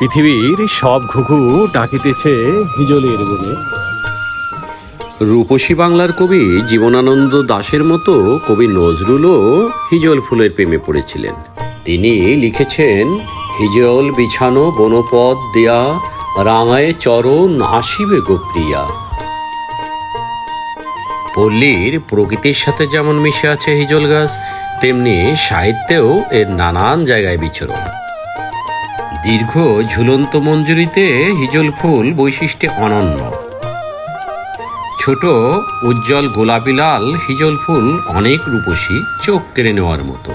পৃথিবীর সব ঘুঘু ডাকিতেছে হিজলের বনে। রূপসী বাংলার কবি জীবনানন্দ দাশের মতো কবি নজরুলও হিজল ফুলের প্রেমে পড়েছিলেন। তিনি লিখেছেন, হিজল বিছানো বনপথ দেয়া, রাঙায় চরণ আসিবে গোপ্রিয়া। পল্লীর প্রকৃতির সাথে যেমন মিশে আছে হিজল গাছ, তেমনি সাহিত্যেও এর নানান জায়গায় বিচরণ। দীর্ঘ ঝুলন্ত মঞ্জুরিতে হিজল ফুল বৈশিষ্ট্যে অনন্য। ছোট উজ্জ্বল গোলাপি লাল হিজল ফুল অনেক রূপসী, চোখ কেড়ে নেওয়ার মতো।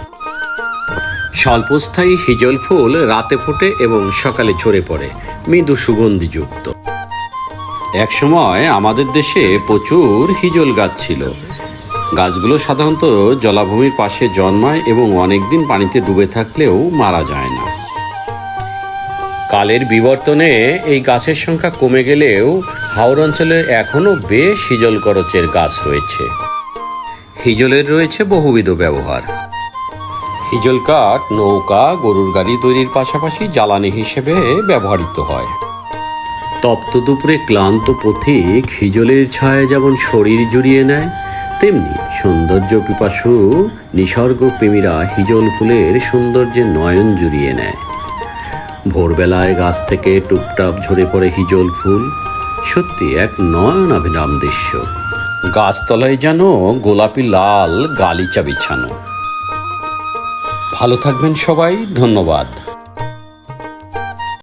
স্বল্পস্থায়ী হিজল ফুল রাতে ফোটে এবং সকালে ঝরে পড়ে, মৃদু সুগন্ধিযুক্ত। একসময় আমাদের দেশে প্রচুর হিজল গাছ ছিল। গাছগুলো সাধারণত জলাভূমির পাশে জন্মায় এবং অনেকদিন পানিতে ডুবে থাকলেও মারা যায় না। কালের বিবর্তনে এই গাছের সংখ্যা কমে গেলেও হাওর অঞ্চলে এখনও বেশ হিজল করচের গাছ রয়েছে। হিজলের রয়েছে বহুবিধ ব্যবহার। হিজল কাঠ নৌকা, গরুর গাড়ি তৈরির পাশাপাশি জ্বালানি হিসেবে ব্যবহৃত হয়। তপ্ত দুপুরে ক্লান্ত পথিক হিজলের ছায়ায় যেমন শরীর জুড়িয়ে নেয়, তেমনি সৌন্দর্য পিপাসু নিসর্গ প্রেমীরা হিজল ফুলের সৌন্দর্যে নয়ন জুড়িয়ে নেয়। ভোরবেলায় গাছ থেকে টুপটাপ ঝরে পড়ে হিজল ফুল, সত্যি এক নয়নাভিরাম দৃশ্য। গাছতলায় যেন গোলাপি লাল গালিচা বিছানো। ভালো থাকবেন সবাই, ধন্যবাদ।